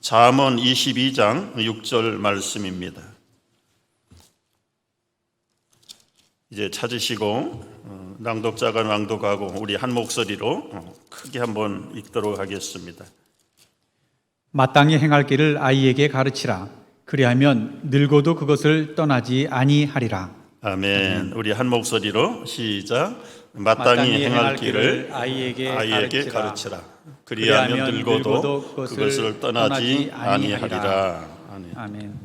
잠언 22장 6절 말씀입니다. 이제 찾으시고 낭독자가 낭독하고 우리 한 목소리로 크게 한번 읽도록 하겠습니다. 마땅히 행할 길을 아이에게 가르치라. 그리하면 늙어도 그것을 떠나지 아니하리라. 아멘. 우리 한 목소리로 시작. 마땅히 행할 길을 아이에게 가르치라. 그리하면 늙어도 그것을 떠나지 아니하리라. 아멘.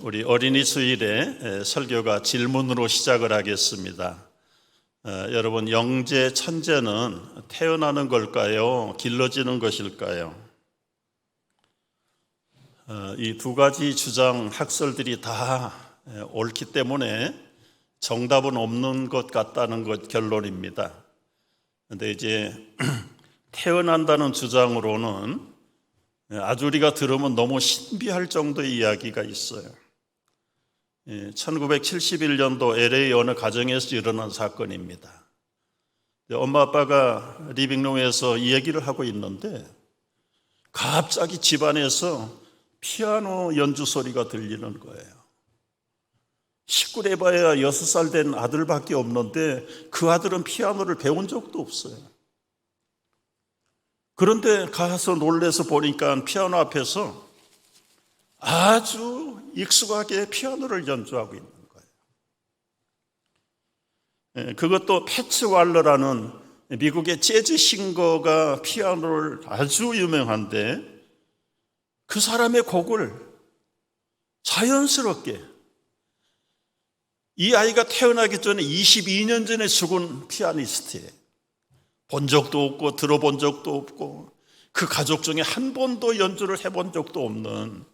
우리 어린이 수일에 설교가 질문으로 시작을 하겠습니다. 여러분, 영재 천재는 태어나는 걸까요? 길러지는 것일까요? 이 두 가지 주장 학설들이 다 옳기 때문에 정답은 없는 것 같다는 것 결론입니다. 그런데 이제 태어난다는 주장으로는 아주 우리가 들으면 너무 신비할 정도의 이야기가 있어요. 1971년도 LA 어느 가정에서 일어난 사건입니다. 엄마 아빠가 리빙룸에서 이 얘기를 하고 있는데 갑자기 집안에서 피아노 연주 소리가 들리는 거예요. 식구래봐야 6살 된 아들밖에 없는데 그 아들은 피아노를 배운 적도 없어요. 그런데 가서 놀래서 보니까 피아노 앞에서 아주 익숙하게 피아노를 연주하고 있는 거예요. 그것도 패츠 왈러라는 미국의 재즈 싱거가 피아노를 아주 유명한데 그 사람의 곡을 자연스럽게, 이 아이가 태어나기 전에 22년 전에 죽은 피아니스트예요. 본 적도 없고 들어본 적도 없고 그 가족 중에 한 번도 연주를 해본 적도 없는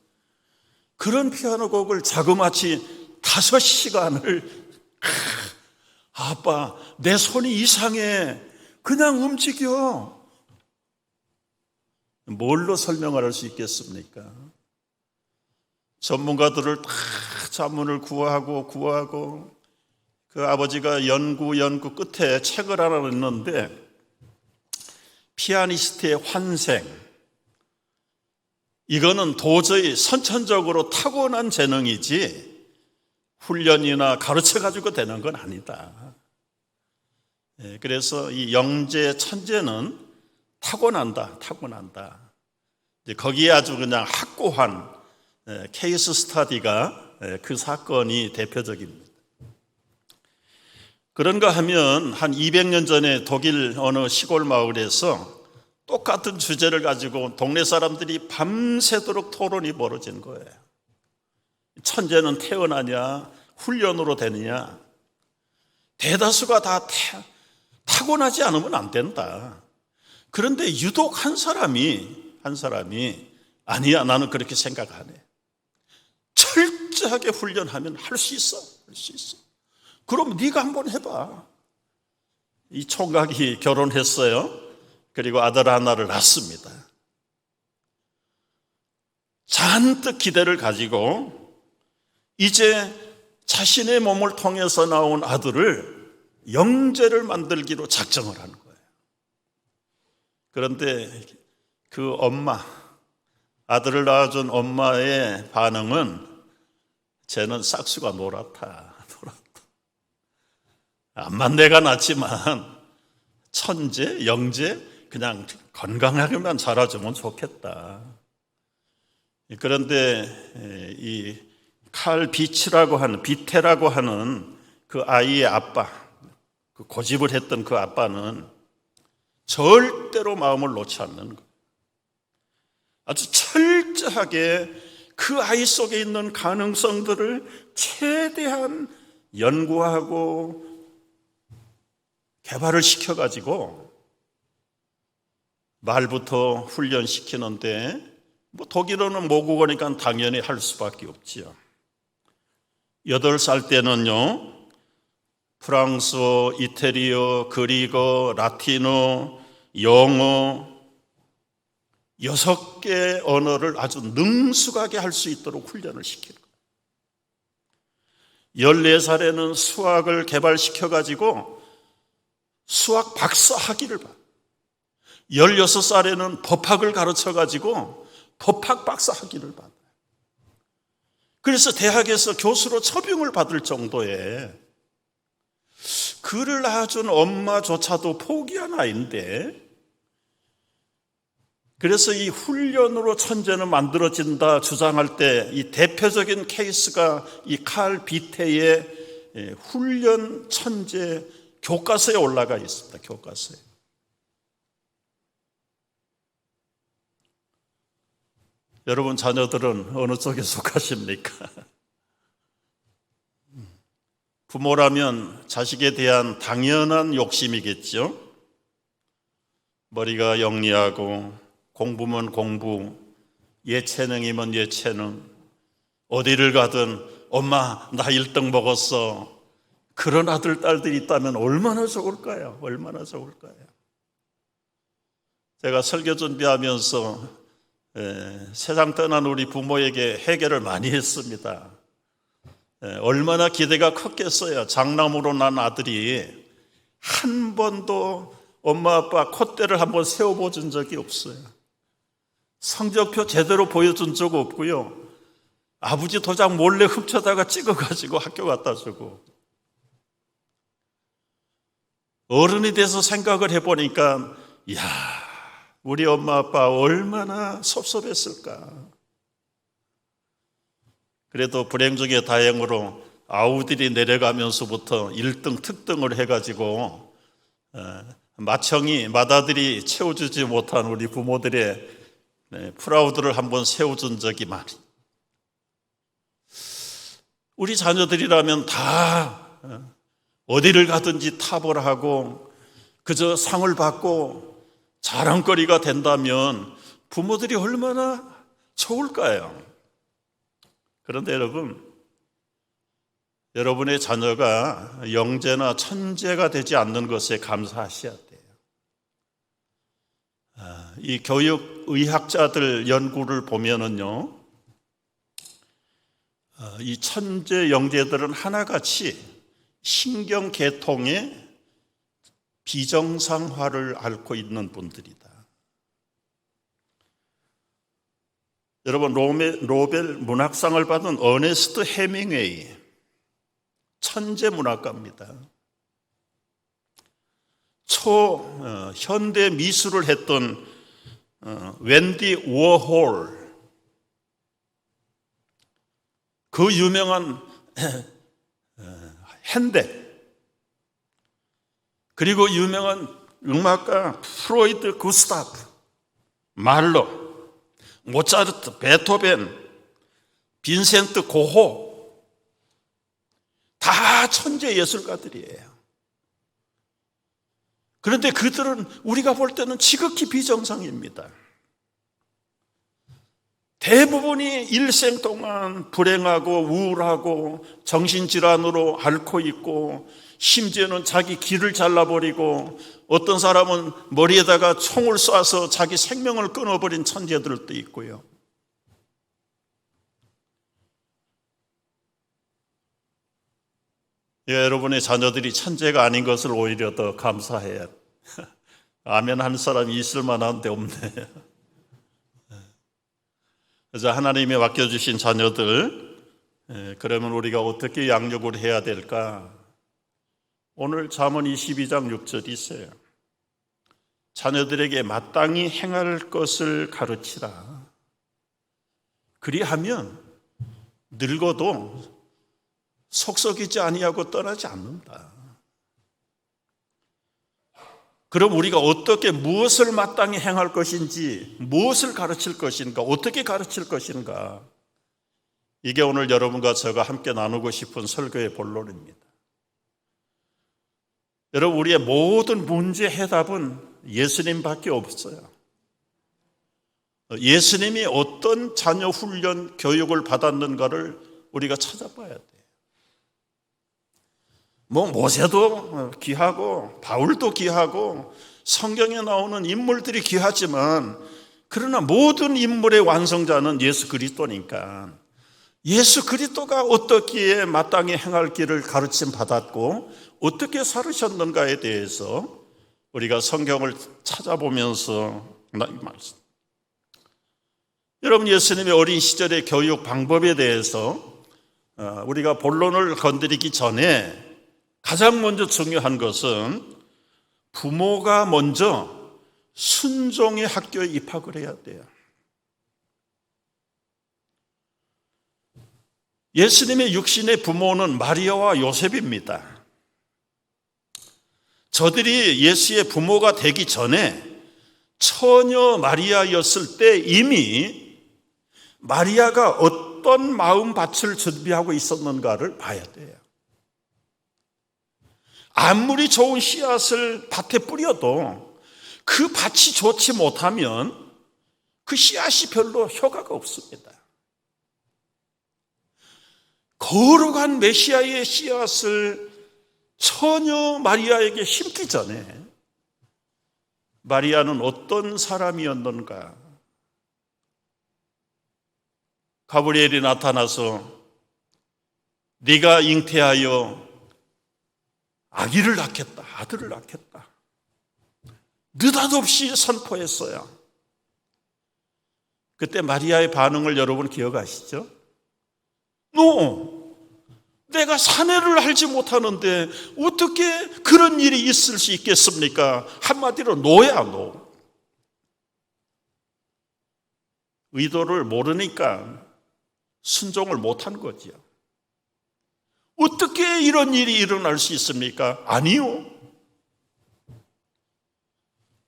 그런 피아노 곡을 자그마치 5시간을 아빠 내 손이 이상해, 그냥 움직여. 뭘로 설명을 할 수 있겠습니까? 전문가들을 다 자문을 구하고 그 아버지가 연구 끝에 책을 하나 냈는데 피아니스트의 환생, 이거는 도저히 선천적으로 타고난 재능이지 훈련이나 가르쳐가지고 되는 건 아니다. 그래서 이 영재 천재는 타고난다. 거기에 아주 그냥 확고한 케이스 스터디가 그 사건이 대표적입니다. 그런가 하면 한 200년 전에 독일 어느 시골 마을에서 똑같은 주제를 가지고 동네 사람들이 밤새도록 토론이 벌어진 거예요. 천재는 태어나냐, 훈련으로 되느냐. 대다수가 다 타고나지 않으면 안 된다. 그런데 유독 한 사람이 아니야, 나는 그렇게 생각 안 해. 철저하게 훈련하면 할 수 있어. 그럼 네가 한번 해봐. 이 총각이 결혼했어요. 그리고 아들 하나를 낳습니다. 잔뜩 기대를 가지고 이제 자신의 몸을 통해서 나온 아들을 영재를 만들기로 작정을 하는 거예요. 그런데 그 엄마, 아들을 낳아준 엄마의 반응은 쟤는 싹수가 노랗다. 암만 내가 낳지만 천재, 영재 그냥 건강하게만 자라주면 좋겠다. 그런데 이 칼 비테라고 하는 그 아이의 아빠, 그 고집을 했던 그 아빠는 절대로 마음을 놓지 않는 거예요. 아주 철저하게 그 아이 속에 있는 가능성들을 최대한 연구하고 개발을 시켜가지고 말부터 훈련시키는데 독일어는 모국어니까 당연히 할 수밖에 없지요. 8살 때는요, 프랑스어, 이태리어, 그리고 라틴어, 영어 6개 언어를 아주 능숙하게 할 수 있도록 훈련을 시키는 거예요. 14살에는 수학을 개발시켜가지고 수학 박사 학위를 받아요. 16살에는 법학을 가르쳐가지고 법학 박사 학위를 받아요. 그래서 대학에서 교수로 초빙을 받을 정도의 그를 낳아준 엄마조차도 포기한 아이인데, 그래서 이 훈련으로 천재는 만들어진다 주장할 때 이 대표적인 케이스가 이 칼 비테의 훈련 천재 교과서에 올라가 있습니다. 교과서에. 여러분 자녀들은 어느 쪽에 속하십니까? 부모라면 자식에 대한 당연한 욕심이겠죠. 머리가 영리하고 공부면 공부, 예체능이면 예체능, 어디를 가든 엄마 나 1등 먹었어. 그런 아들 딸들이 있다면 얼마나 좋을까요? 얼마나 좋을까요? 제가 설교 준비하면서 세상 떠난 우리 부모에게 해결을 많이 했습니다. 얼마나 기대가 컸겠어요. 장남으로 난 아들이 한 번도 엄마 아빠 콧대를 한번 세워본 적이 없어요. 성적표 제대로 보여준 적 없고요. 아버지 도장 몰래 훔쳐다가 찍어가지고 학교 갖다 주고. 어른이 돼서 생각을 해보니까 이야, 우리 엄마 아빠 얼마나 섭섭했을까. 그래도 불행 중에 다행으로 아우들이 내려가면서부터 1등 특등을 해가지고 맏아들이 채워주지 못한 우리 부모들의 프라우드를 한번 세워준 적이 많이. 우리 자녀들이라면 다 어디를 가든지 탑을 하고 그저 상을 받고 자랑거리가 된다면 부모들이 얼마나 좋을까요? 그런데 여러분의 자녀가 영재나 천재가 되지 않는 것에 감사하셔야 돼요. 이 교육의학자들 연구를 보면은요, 이 천재 영재들은 하나같이 신경계통의 비정상화를 앓고 있는 분들이다. 여러분, 노벨 문학상을 받은 어네스트 해밍웨이, 천재 문학가입니다. 현대 미술을 했던 웬디 워홀, 그 유명한 핸델, 그리고 유명한 음악가 프로이드 구스타프, 말러, 모차르트, 베토벤, 빈센트 고호, 다 천재 예술가들이에요. 그런데 그들은 우리가 볼 때는 지극히 비정상입니다. 대부분이 일생 동안 불행하고 우울하고 정신질환으로 앓고 있고, 심지어는 자기 귀를 잘라버리고 어떤 사람은 머리에다가 총을 쏴서 자기 생명을 끊어버린 천재들도 있고요. 여러분의 자녀들이 천재가 아닌 것을 오히려 더 감사해야 돼. 아멘 하는 사람이 있을 만한데 없네. 그래서 하나님이 맡겨주신 자녀들, 그러면 우리가 어떻게 양육을 해야 될까? 오늘 잠언 22장 6절이 있어요. 자녀들에게 마땅히 행할 것을 가르치라. 그리하면 늙어도 속썩이지 아니하고 떠나지 않는다. 그럼 우리가 어떻게 무엇을 마땅히 행할 것인지, 무엇을 가르칠 것인가, 어떻게 가르칠 것인가, 이게 오늘 여러분과 제가 함께 나누고 싶은 설교의 본론입니다. 여러분, 우리의 모든 문제 해답은 예수님밖에 없어요. 예수님이 어떤 자녀 훈련 교육을 받았는가를 우리가 찾아봐야 돼요. 모세도 귀하고 바울도 귀하고 성경에 나오는 인물들이 귀하지만, 그러나 모든 인물의 완성자는 예수 그리스도니까 예수 그리스도가 어떻게 마땅히 행할 길을 가르침 받았고 어떻게 살으셨는가에 대해서 우리가 성경을 찾아보면서 말씀. 여러분, 예수님의 어린 시절의 교육 방법에 대해서 우리가 본론을 건드리기 전에 가장 먼저 중요한 것은 부모가 먼저 순종의 학교에 입학을 해야 돼요. 예수님의 육신의 부모는 마리아와 요셉입니다. 저들이 예수의 부모가 되기 전에 처녀 마리아였을 때 이미 마리아가 어떤 마음밭을 준비하고 있었는가를 봐야 돼요. 아무리 좋은 씨앗을 밭에 뿌려도 그 밭이 좋지 못하면 그 씨앗이 별로 효과가 없습니다. 거룩한 메시아의 씨앗을 처녀 마리아에게 심기 전에 마리아는 어떤 사람이었는가? 가브리엘이 나타나서 네가 잉태하여 아기를 낳겠다, 아들을 낳겠다, 느닷없이 선포했어요. 그때 마리아의 반응을 여러분 기억하시죠? 내가 사내를 알지 못하는데 어떻게 그런 일이 있을 수 있겠습니까? 한마디로 노야, 노. 의도를 모르니까 순종을 못한 거지요. 어떻게 이런 일이 일어날 수 있습니까? 아니요.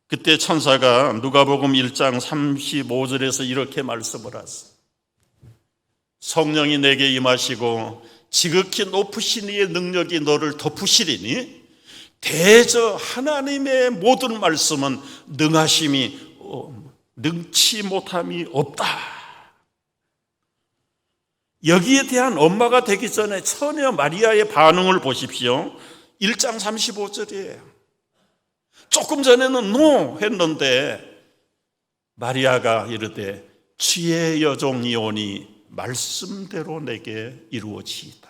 그때 천사가 누가복음 1장 35절에서 이렇게 말씀을 하세요. 성령이 내게 임하시고 지극히 높으신 이의 능력이 너를 덮으시리니 대저 하나님의 모든 말씀은 능치 못함이 없다. 여기에 대한 엄마가 되기 전에 처녀 마리아의 반응을 보십시오. 1장 35절이에요. 조금 전에는 노 했는데 마리아가 이르되 주의 여종이오니 말씀대로 내게 이루어지이다.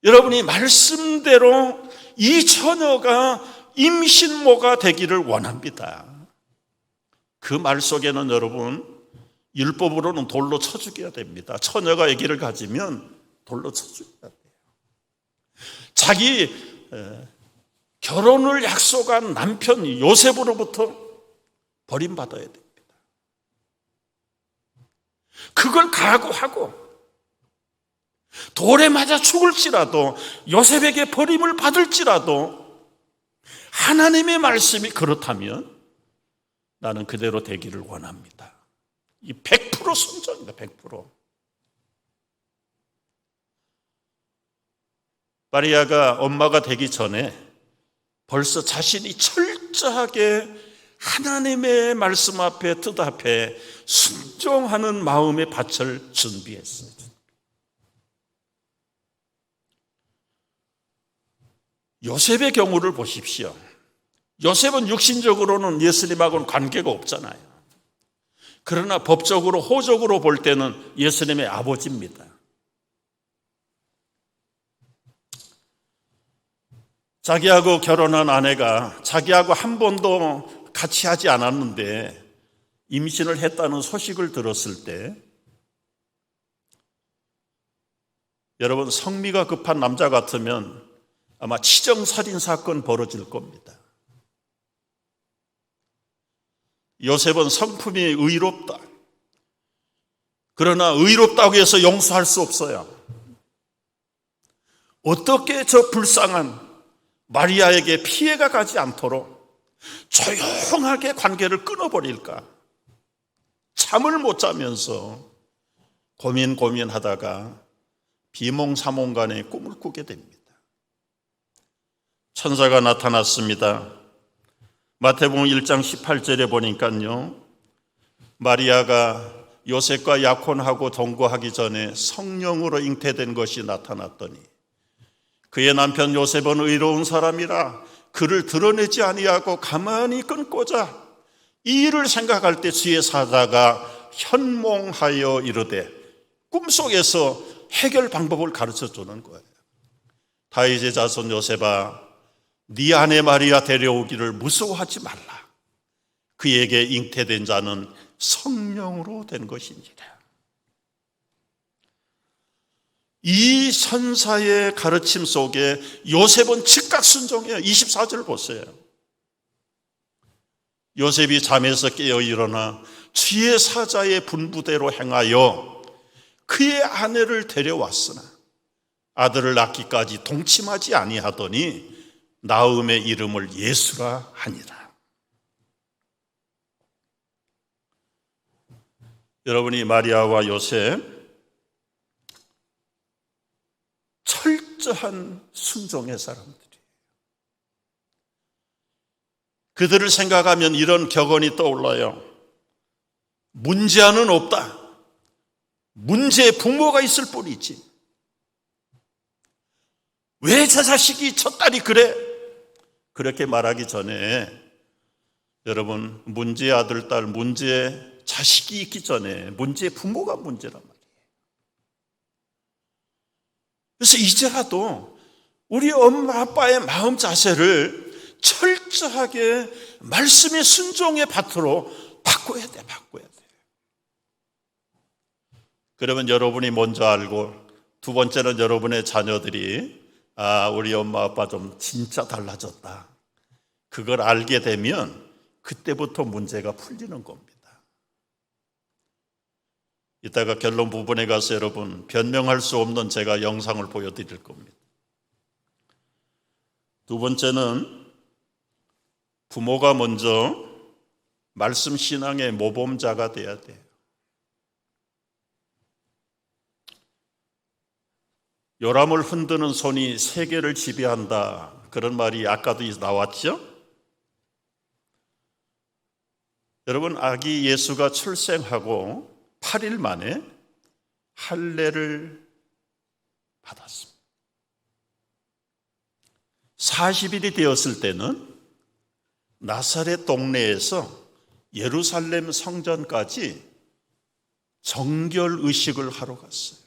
여러분이 말씀대로 이 처녀가 임신모가 되기를 원합니다. 그 말 속에는 여러분 율법으로는 돌로 쳐 죽여야 됩니다. 처녀가 아기를 가지면 돌로 쳐 죽여야 돼요. 자기 결혼을 약속한 남편 요셉으로부터 버림받아야 됩니다. 그걸 각오하고 돌에 맞아 죽을지라도 요셉에게 버림을 받을지라도 하나님의 말씀이 그렇다면 나는 그대로 되기를 원합니다. 이 100% 순종입니다. 100%. 마리아가 엄마가 되기 전에 벌써 자신이 철저하게 하나님의 말씀 앞에 뜻 앞에 순종하는 마음의 밭을 준비했어요. 요셉의 경우를 보십시오. 요셉은 육신적으로는 예수님하고는 관계가 없잖아요. 그러나 법적으로 호적으로 볼 때는 예수님의 아버지입니다. 자기하고 결혼한 아내가 자기하고 한 번도 같이 하지 않았는데 임신을 했다는 소식을 들었을 때 여러분 성미가 급한 남자 같으면 아마 치정살인 사건 벌어질 겁니다. 요셉은 성품이 의롭다. 그러나 의롭다고 해서 용서할 수 없어요. 어떻게 저 불쌍한 마리아에게 피해가 가지 않도록 조용하게 관계를 끊어버릴까? 잠을 못 자면서 고민하다가 비몽사몽간에 꿈을 꾸게 됩니다. 천사가 나타났습니다. 마태복음 1장 18절에 보니까요, 마리아가 요셉과 약혼하고 동거하기 전에 성령으로 잉태된 것이 나타났더니 그의 남편 요셉은 의로운 사람이라 그를 드러내지 아니하고 가만히 끊고자 이 일을 생각할 때 주의 사자가 현몽하여 이르되 꿈속에서 해결 방법을 가르쳐 주는 거예요. 다윗의 자손 요셉아, 네 아내 마리아 데려오기를 무서워하지 말라. 그에게 잉태된 자는 성령으로 된 것이니라. 이 선사의 가르침 속에 요셉은 즉각 순종해요. 24절 보세요. 요셉이 잠에서 깨어 일어나 주의 사자의 분부대로 행하여 그의 아내를 데려왔으나 아들을 낳기까지 동침하지 아니하더니 나음의 이름을 예수라 하니라. 여러분이 마리아와 요셉 철저한 순종의 사람들이에요. 그들을 생각하면 이런 격언이 떠올라요. 문제아는 없다. 문제의 부모가 있을 뿐이지. 왜 저 자식이 저 딸이 그래? 그렇게 말하기 전에 여러분, 문제의 아들, 딸, 문제의 자식이 있기 전에 문제의 부모가 문제란 말이에요. 그래서 이제라도 우리 엄마 아빠의 마음 자세를 철저하게 말씀의 순종의 밭으로 바꿔야 돼. 그러면 여러분이 먼저 알고, 두 번째는 여러분의 자녀들이 우리 엄마 아빠 좀 진짜 달라졌다, 그걸 알게 되면 그때부터 문제가 풀리는 겁니다. 이따가 결론 부분에 가서 여러분 변명할 수 없는 제가 영상을 보여드릴 겁니다. 두 번째는 부모가 먼저 말씀 신앙의 모범자가 돼야 돼요. 요람을 흔드는 손이 세계를 지배한다, 그런 말이 아까도 나왔죠? 여러분, 아기 예수가 출생하고 8일 만에 할례를 받았습니다. 40일이 되었을 때는 나사렛 동네에서 예루살렘 성전까지 정결 의식을 하러 갔어요.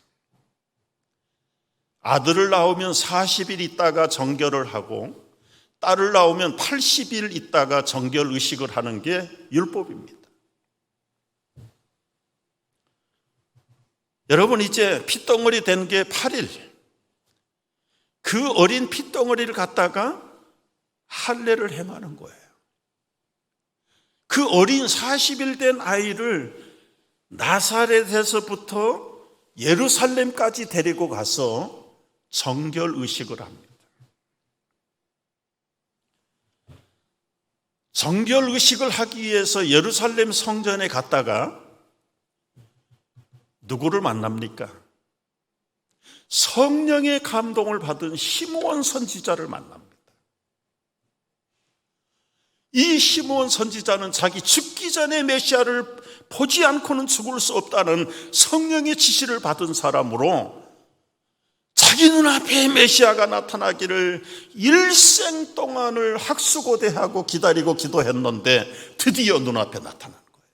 아들을 낳으면 40일 있다가 정결을 하고 딸을 낳으면 80일 있다가 정결 의식을 하는 게 율법입니다. 여러분, 이제 핏덩어리 된 게 8일, 그 어린 핏덩어리를 갖다가 할례를 행하는 거예요. 그 어린 40일 된 아이를 나사렛에서부터 예루살렘까지 데리고 가서 정결 의식을 합니다. 정결 의식을 하기 위해서 예루살렘 성전에 갔다가 누구를 만납니까? 성령의 감동을 받은 시므온 선지자를 만납니다. 이 시므온 선지자는 자기 죽기 전에 메시아를 보지 않고는 죽을 수 없다는 성령의 지시를 받은 사람으로 자기 눈앞에 메시아가 나타나기를 일생 동안을 학수고대하고 기다리고 기도했는데 드디어 눈앞에 나타난 거예요.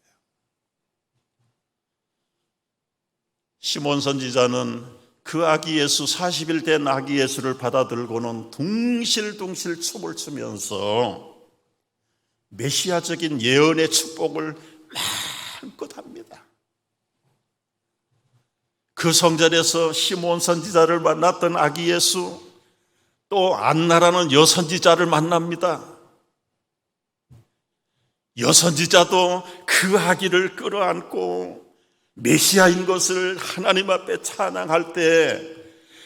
시몬 선지자는 그 아기 예수, 40일 된 아기 예수를 받아들고는 둥실둥실 춤을 추면서 메시아적인 예언의 축복을 마음껏 합니다. 그 성전에서 시몬 선지자를 만났던 아기 예수, 또 안나라는 여선지자를 만납니다. 여선지자도 그 아기를 끌어안고 메시아인 것을 하나님 앞에 찬양할 때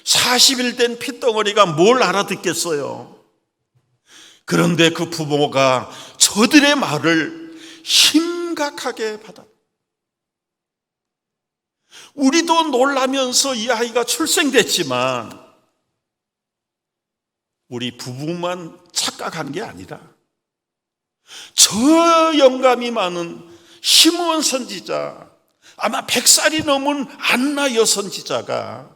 40일 된 핏덩어리가 뭘 알아듣겠어요? 그런데 그 부모가 저들의 말을 심각하게 받았다. 우리도 놀라면서 이 아이가 출생됐지만 우리 부부만 착각한 게 아니라 저 영감이 많은 시므온 선지자, 아마 100살이 넘은 안나 여선지자가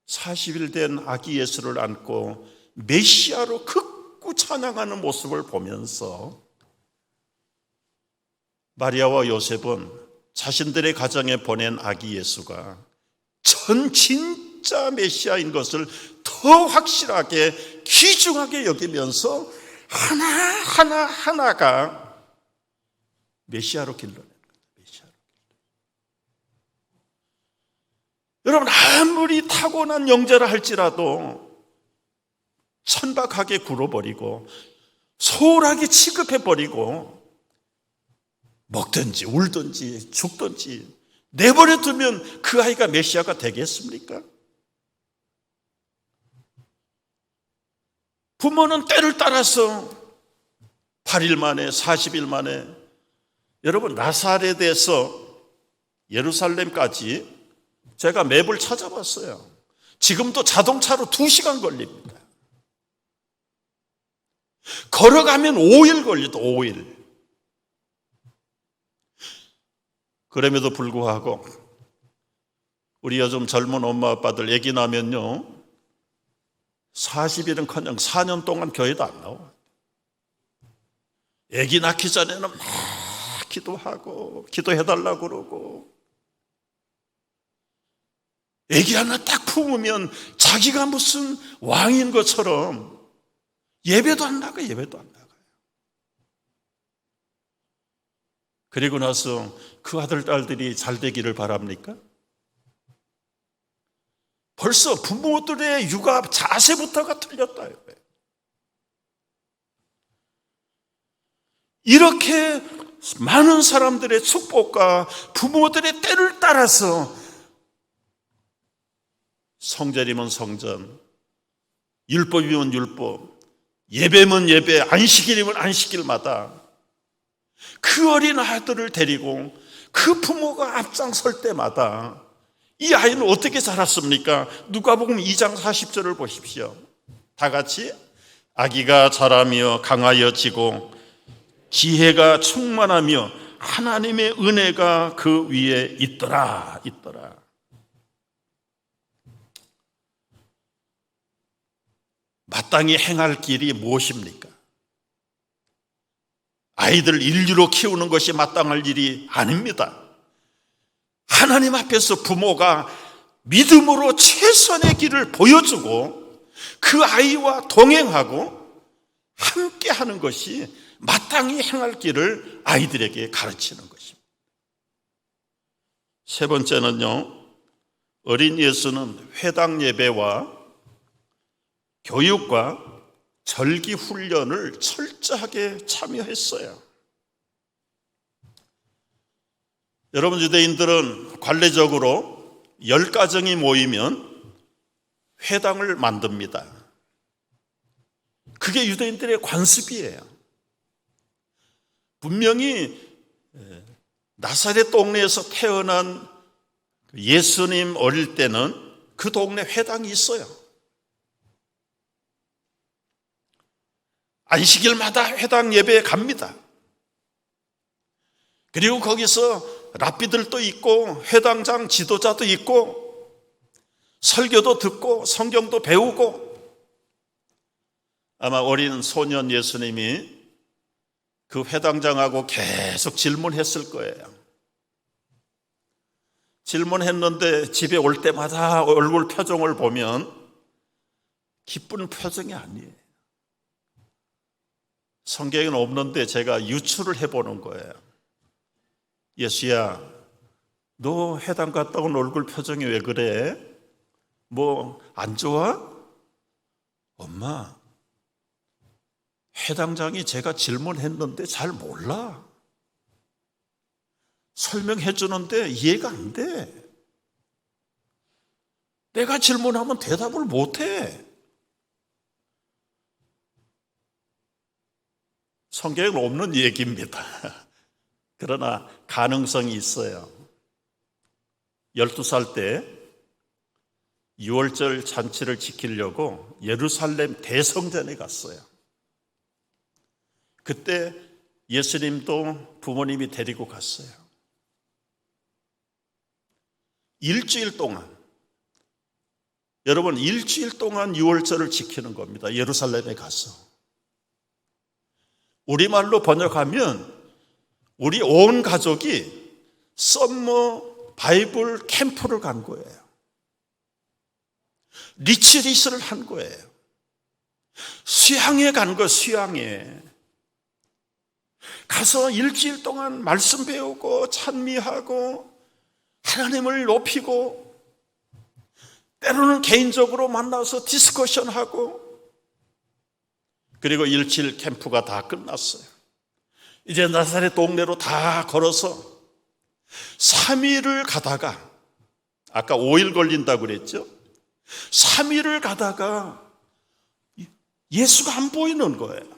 40일 된 아기 예수를 안고 메시아로 극구 찬양하는 모습을 보면서 마리아와 요셉은 자신들의 가정에 보낸 아기 예수가 전 진짜 메시아인 것을 더 확실하게 귀중하게 여기면서 하나가 메시아로 길러낸 거죠. 여러분, 아무리 타고난 영재라 할지라도 천박하게 굴어버리고 소홀하게 취급해버리고 먹든지 울든지 죽든지 내버려 두면 그 아이가 메시아가 되겠습니까? 부모는 때를 따라서 8일 만에 40일 만에, 여러분 나사렛에서 예루살렘까지 제가 맵을 찾아봤어요. 지금도 자동차로 2시간 걸립니다. 걸어가면 5일 걸리다, 5일. 그럼에도 불구하고 우리 요즘 젊은 엄마 아빠들 아기 나면요 40일은커녕 4년 동안 교회도 안 나와. 아기 낳기 전에는 막 기도하고 기도해달라고 그러고, 아기 하나 딱 품으면 자기가 무슨 왕인 것처럼 예배도 안 나가요. 예배도 안 나가요. 그리고 나서 그 아들 딸들이 잘 되기를 바랍니까? 벌써 부모들의 육아 자세부터가 틀렸다. 이렇게 많은 사람들의 축복과 부모들의 때를 따라서 성전이면 성전, 율법이면 율법, 예배면 예배, 안식일이면 안식일마다 그 어린 아들을 데리고 그 부모가 앞장설 때마다 이 아이는 어떻게 자랐습니까? 누가복음 2장 40절을 보십시오. 다 같이, 아기가 자라며 강하여지고 지혜가 충만하며 하나님의 은혜가 그 위에 있더라. 마땅히 행할 길이 무엇입니까? 아이들 인류로 키우는 것이 마땅할 일이 아닙니다. 하나님 앞에서 부모가 믿음으로 최선의 길을 보여주고 그 아이와 동행하고 함께 하는 것이 마땅히 행할 길을 아이들에게 가르치는 것입니다. 세 번째는요, 어린 예수는 회당 예배와 교육과 절기 훈련을 철저하게 참여했어요. 여러분, 유대인들은 관례적으로 10가정이 모이면 회당을 만듭니다. 그게 유대인들의 관습이에요. 분명히 나사렛 동네에서 태어난 예수님 어릴 때는 그 동네 회당이 있어요. 안식일마다 회당 예배에 갑니다. 그리고 거기서 랍비들도 있고 회당장 지도자도 있고 설교도 듣고 성경도 배우고, 아마 어린 소년 예수님이 그 회당장하고 계속 질문했을 거예요. 질문했는데 집에 올 때마다 얼굴 표정을 보면 기쁜 표정이 아니에요. 성경에는 없는데 제가 유추를 해보는 거예요. 예수야, 너 회당 갔다 온 얼굴 표정이 왜 그래? 뭐 안 좋아? 엄마, 회당장이 제가 질문했는데 잘 몰라. 설명해 주는데 이해가 안 돼. 내가 질문하면 대답을 못 해. 성경에는 없는 얘기입니다. 그러나 가능성이 있어요. 12살 때 6월절 잔치를 지키려고 예루살렘 대성전에 갔어요. 그때 예수님도 부모님이 데리고 갔어요. 일주일 동안, 여러분 일주일 동안 6월절을 지키는 겁니다. 예루살렘에 가서. 우리말로 번역하면 우리 온 가족이 썸머 바이블 캠프를 간 거예요. 리트릿을 한 거예요. 수양에 간 거예요. 수양에 가서 일주일 동안 말씀 배우고 찬미하고 하나님을 높이고 때로는 개인적으로 만나서 디스커션하고, 그리고 일칠 캠프가 다 끝났어요. 이제 나사렛 동네로 다 걸어서 3일을 가다가, 아까 5일 걸린다고 그랬죠? 3일을 가다가 예수가 안 보이는 거예요.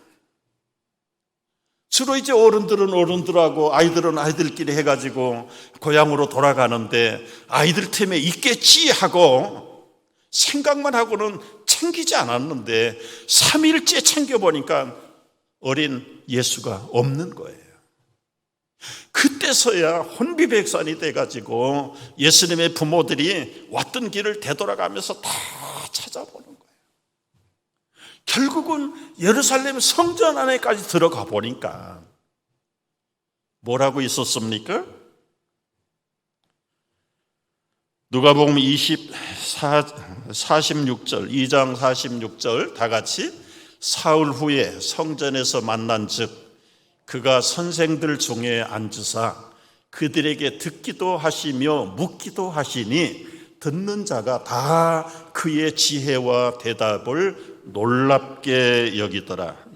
주로 이제 어른들은 어른들하고 아이들은 아이들끼리 해가지고 고향으로 돌아가는데, 아이들 틈에 있겠지 하고 생각만 하고는 챙기지 않았는데 3일째 챙겨보니까 어린 예수가 없는 거예요. 그때서야 혼비백산이 돼가지고 예수님의 부모들이 왔던 길을 되돌아가면서 다 찾아보는 거예요. 결국은 예루살렘 성전 안에까지 들어가 보니까 뭐라고 있었습니까? 누가복음 46절, 2장 46절 다 같이, 사흘 후에 성전에서 만난 즉 그가 선생들 중에 앉으사 그들에게 듣기도 하시며 묻기도 하시니 듣는 자가 다 그의 지혜와 대답을 놀랍게 여기더라.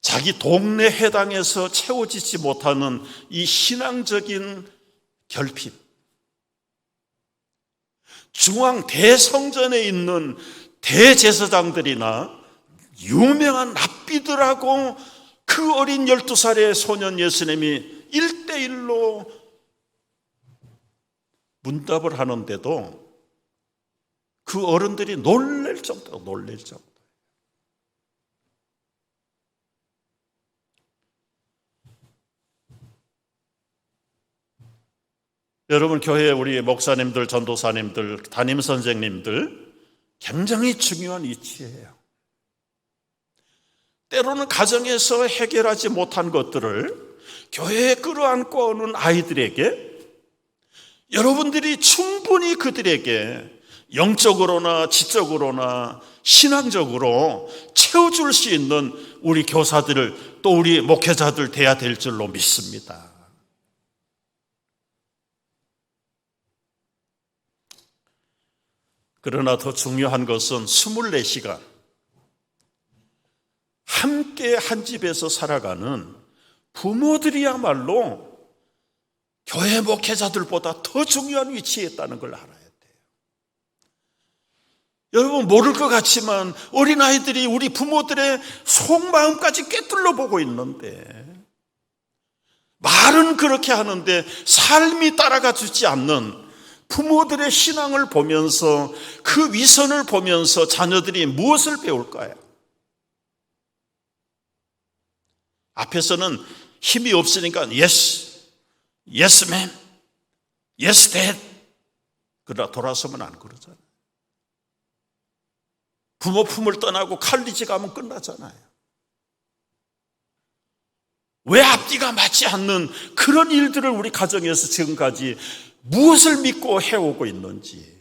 자기 동네 회당에서 채워지지 못하는 이 신앙적인 결핍, 중앙 대성전에 있는 대제사장들이나 유명한 랍비들하고 그 어린 12살의 소년 예수님이 1대1로 문답을 하는데도 그 어른들이 놀랄 정도. 여러분, 교회 우리 목사님들, 전도사님들, 담임 선생님들 굉장히 중요한 위치예요. 때로는 가정에서 해결하지 못한 것들을 교회에 끌어안고 오는 아이들에게 여러분들이 충분히 그들에게 영적으로나 지적으로나 신앙적으로 채워줄 수 있는 우리 교사들을, 또 우리 목회자들 돼야 될 줄로 믿습니다. 그러나 더 중요한 것은 24시간 함께 한 집에서 살아가는 부모들이야말로 교회 목회자들보다 더 중요한 위치에 있다는 걸 알아야 돼요. 여러분, 모를 것 같지만 어린아이들이 우리 부모들의 속마음까지 꿰뚫러 보고 있는데, 말은 그렇게 하는데 삶이 따라가 주지 않는 부모들의 신앙을 보면서, 그 위선을 보면서 자녀들이 무엇을 배울까요? 앞에서는 힘이 없으니까 yes, yes ma'am, yes dad, 그러다 돌아서면 안 그러잖아요. 부모 품을 떠나고 칼리지 가면 끝나잖아요. 왜 앞뒤가 맞지 않는 그런 일들을 우리 가정에서 지금까지 무엇을 믿고 해오고 있는지,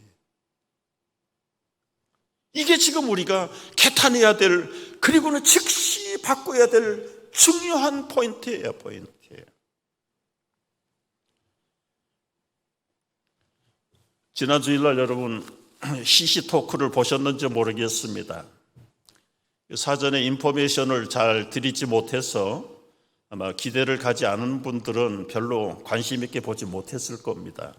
이게 지금 우리가 개탄해야 될, 그리고는 즉시 바꿔야 될 중요한 포인트예요. 지난 주일날 여러분 CC 토크를 보셨는지 모르겠습니다. 사전에 인포메이션을 잘 드리지 못해서 아마 기대를 가지 않은 분들은 별로 관심 있게 보지 못했을 겁니다.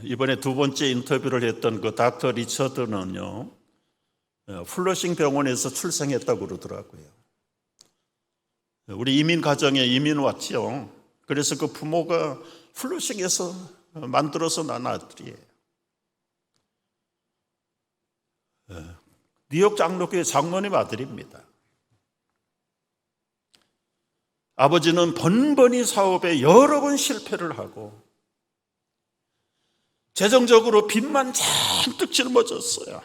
이번에 두 번째 인터뷰를 했던 그 닥터 리처드는요, 플러싱 병원에서 출생했다고 그러더라고요. 우리 이민 가정에 이민 왔죠. 그래서 그 부모가 플러싱에서 만들어서 난 아들이에요. 뉴욕 장로교회 장로님 아들입니다. 아버지는 번번이 사업에 여러 번 실패를 하고 재정적으로 빚만 잔뜩 짊어졌어요.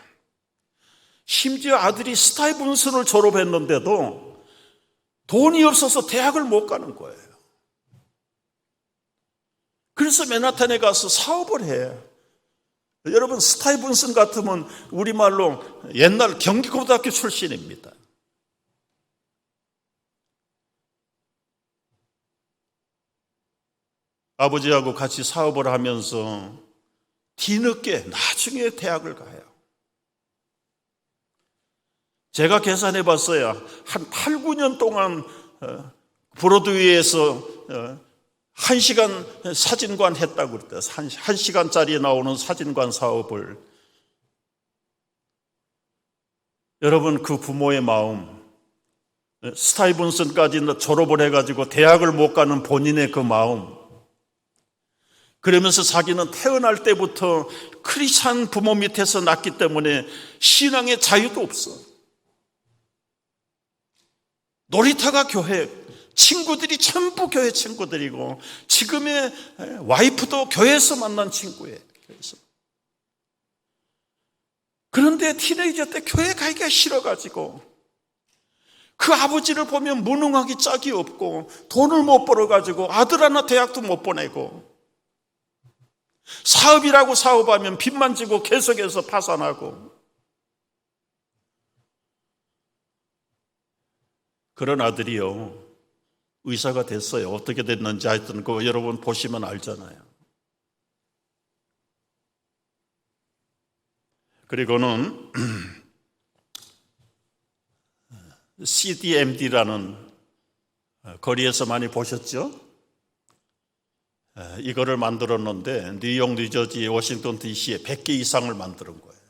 심지어 아들이 스타이븐슨을 졸업했는데도 돈이 없어서 대학을 못 가는 거예요. 그래서 맨하탄에 가서 사업을 해. 여러분, 스타이븐슨 같으면 우리말로 옛날 경기고등학교 출신입니다. 아버지하고 같이 사업을 하면서 뒤늦게 나중에 대학을 가요. 제가 계산해 봤어요. 한 8, 9년 동안 브로드웨이에서 1시간 사진관 했다고 그랬대요. 1시간짜리 나오는 사진관 사업을. 여러분, 그 부모의 마음, 스타이븐슨까지 졸업을 해가지고 대학을 못 가는 본인의 그 마음, 그러면서 자기는 태어날 때부터 크리스찬 부모 밑에서 났기 때문에 신앙의 자유도 없어. 놀이터가 교회, 친구들이 전부 교회 친구들이고 지금의 와이프도 교회에서 만난 친구예요. 그런데 티네이저 때 교회 가기가 싫어가지고 그 아버지를 보면 무능하기 짝이 없고 돈을 못 벌어가지고 아들 하나 대학도 못 보내고 사업이라고 사업하면 빚만 지고 계속해서 파산하고, 그런 아들이요 의사가 됐어요. 어떻게 됐는지 하여튼 그거 여러분 보시면 알잖아요. 그리고는 CDMD라는, 거리에서 많이 보셨죠? 이거를 만들었는데 뉴욕, 뉴저지, 워싱턴 DC에 100개 이상을 만드는 거예요.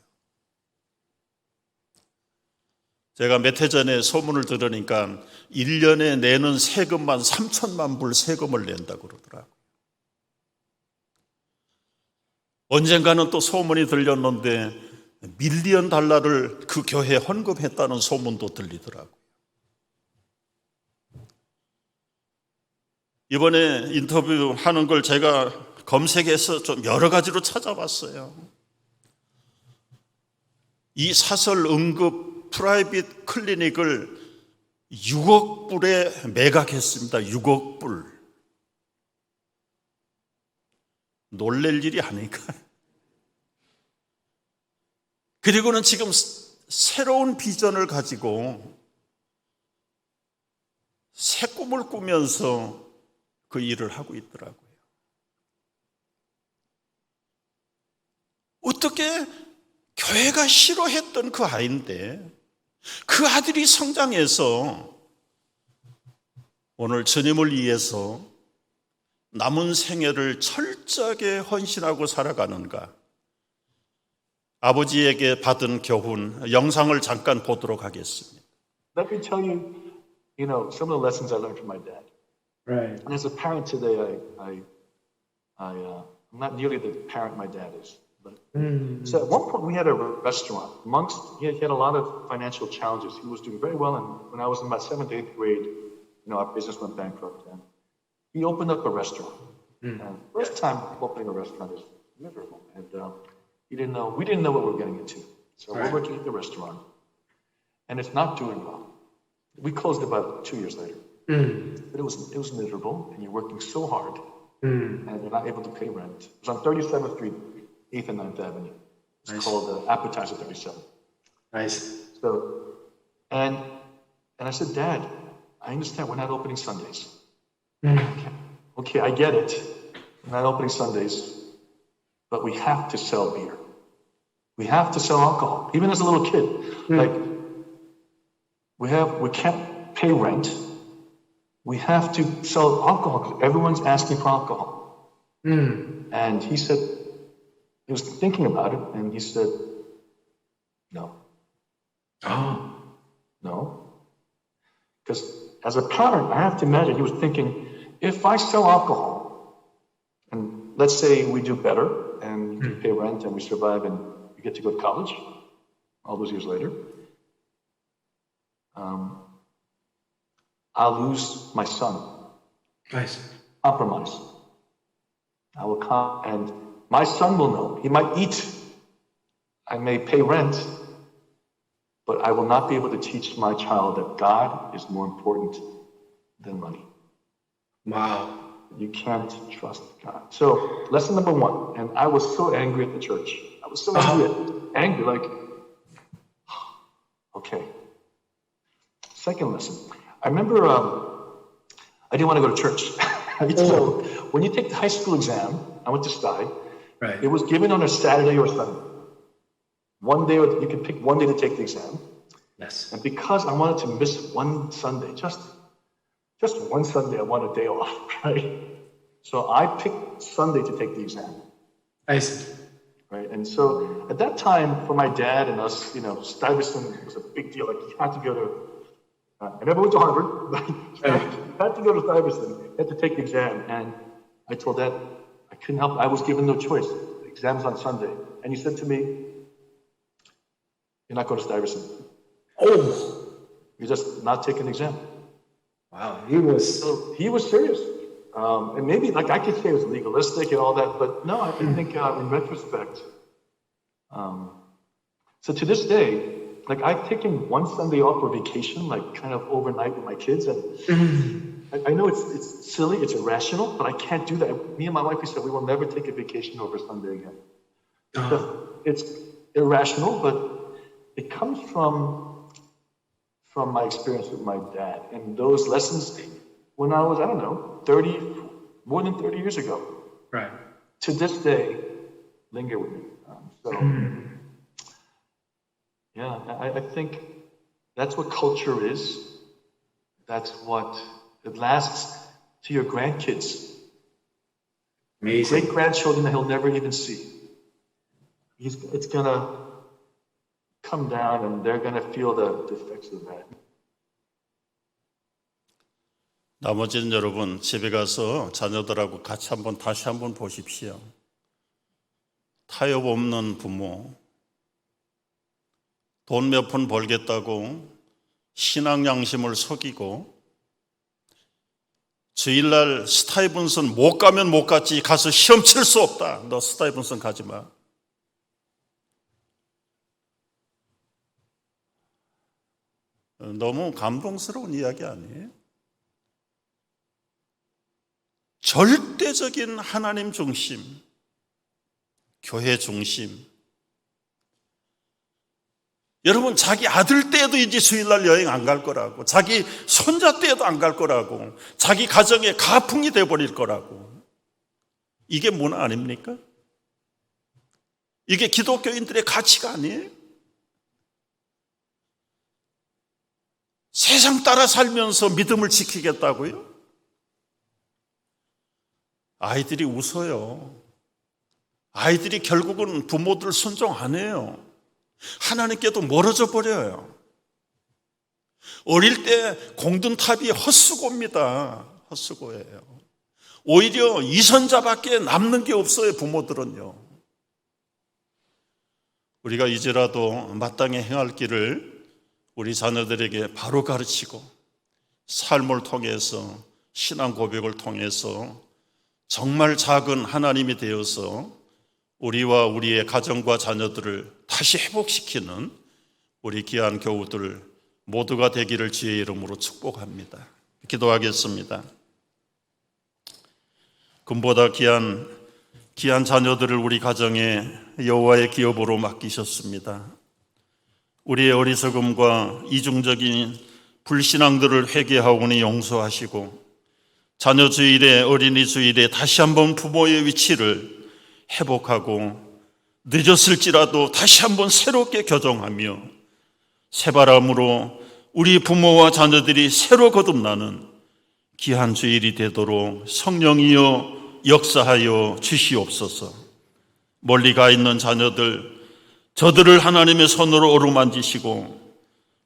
제가 몇 해 전에 소문을 들으니까 1년에 내는 세금만 3천만 불 세금을 낸다고 그러더라고요. 언젠가는 또 소문이 들렸는데 밀리언 달러를 그 교회에 헌금했다는 소문도 들리더라고요. 이번에 인터뷰하는 걸 제가 검색해서 좀 여러 가지로 찾아봤어요. 이 사설 응급 프라이빗 클리닉을 6억 불에 매각했습니다. 6억 불. 놀랄 일이 아닐까요? 그리고는 지금 새로운 비전을 가지고 새 꿈을 꾸면서 그 일을 하고 있더라고요. 어떻게 교회가 싫어했던 그 아이인데 그 아들이 성장해서 오늘 주님을 위해서 남은 생애를 철저하게 헌신하고 살아가는가? 아버지에게 받은 교훈, 영상을 잠깐 보도록 하겠습니다. Let me tell you, some of the lessons I learned from my dad. Right. And as a parent today, I'm not nearly the parent my dad is. But so at one point we had a restaurant. He had a lot of financial challenges. He was doing very well, and when I was in my 7th, 8th grade, our business went bankrupt, and he opened up a restaurant. And first time opening a restaurant is miserable, and we didn't know what we were getting into. So we're working at the restaurant, and it's not doing well. We closed about 2 years later. But it was miserable, and you're working so hard, and you're not able to pay rent. It was on 37th Street, 8th and 9th Avenue. It's Nice. called Appetizer 37. Nice. So, and I said, Dad, I understand we're not opening Sundays. Okay, I get it. We're not opening Sundays, but we have to sell beer. We have to sell alcohol. Even as a little kid, like we can't pay rent. We have to sell alcohol because everyone's asking for alcohol. And he said, he was thinking about it, and he said, no. Oh. No. Because as a parent, I have to imagine he was thinking, if I sell alcohol, and let's say we do better, and you can pay rent, and we survive, and we get to go to college, all those years later, I'll lose my son. Nice. Compromise. I will come, and my son will know. He might eat. I may pay rent, but I will not be able to teach my child that God is more important than money. Wow. You can't trust God. So, lesson number 1, and I was so angry at the church. I was so angry, like, okay. Second lesson. I remember I didn't want to go to church. So when you take the high school exam, I went to Stuyve. Right. It was given on a Saturday or Sunday. One day, you could pick one day to take the exam. Yes. And because I wanted to miss one Sunday, just one Sunday, I want a day off, right? So I picked Sunday to take the exam, I see. right? And so at that time, for my dad and us, Stuyvesant was a big deal. Like, you had to go to, I never went to Harvard, but you had to go to Stuyvesant, you had to take the exam. And I told Dad, I couldn't help it. I was given no choice. The exam's on Sunday. And he said to me, you're not going to Stuyvesant. Oh, You're just not taking the exam. wow. He was. So he was serious. And maybe, like, I could say it was legalistic and all that, but no, I think in retrospect. So to this day, like, I've taken one Sunday off for vacation, like kind of overnight with my kids. And I know it's silly, it's irrational, but I can't do that. Me and my wife, we said we will never take a vacation over Sunday again. It's irrational, but it comes from my experience with my dad and those lessons when I was, I don't know, more than 30 years ago. Right. To this day, linger with me. Yeah, I think that's what culture is. That's what it lasts to your grandkids, Amazing. great-grandchildren that he'll never even see. It's gonna come down and they're gonna feel the effects of that. 나머지는 여러분 집에 가서 자녀들하고 같이 다시 한번 보십시오. 타협 없는 부모, 돈 몇 푼 벌겠다고 신앙 양심을 속이고 주일날 스타이븐슨 못 가면 못 갔지 가서 시험 칠 수 없다. 너 스타이븐슨 가지 마. 너무 감동스러운 이야기 아니에요? 절대적인 하나님 중심, 교회 중심. 여러분, 자기 아들 때도 이제 주일날 여행 안 갈 거라고, 자기 손자 때도 안 갈 거라고, 자기 가정에 가풍이 돼버릴 거라고. 이게 문화 아닙니까? 이게 기독교인들의 가치가 아니에요? 세상 따라 살면서 믿음을 지키겠다고요? 아이들이 웃어요. 아이들이 결국은 부모들 순종 안 해요. 하나님께도 멀어져 버려요. 어릴 때 공든탑이 헛수고입니다. 헛수고예요. 오히려 이선자밖에 남는 게 없어요, 부모들은요. 우리가 이제라도 마땅히 행할 길을 우리 자녀들에게 바로 가르치고 삶을 통해서 신앙 고백을 통해서 정말 작은 하나님이 되어서 우리와 우리의 가정과 자녀들을 다시 회복시키는 우리 귀한 교우들 모두가 되기를 주의 이름으로 축복합니다. 기도하겠습니다. 금보다 귀한 자녀들을 우리 가정에 여호와의 기업으로 맡기셨습니다. 우리의 어리석음과 이중적인 불신앙들을 회개하오니 용서하시고 자녀 주일에 어린이 주일에 다시 한번 부모의 위치를 회복하고 늦었을지라도 다시 한번 새롭게 교정하며 새바람으로 우리 부모와 자녀들이 새로 거듭나는 귀한 주일이 되도록 성령이여 역사하여 주시옵소서. 멀리 가 있는 자녀들, 저들을 하나님의 손으로 어루만지시고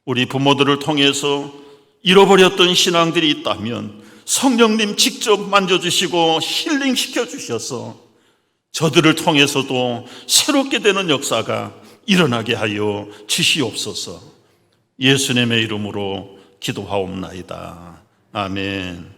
우리 부모들을 통해서 잃어버렸던 신앙들이 있다면 성령님 직접 만져주시고 힐링시켜 주셔서 저들을 통해서도 새롭게 되는 역사가 일어나게 하여 주시옵소서. 예수님의 이름으로 기도하옵나이다. 아멘.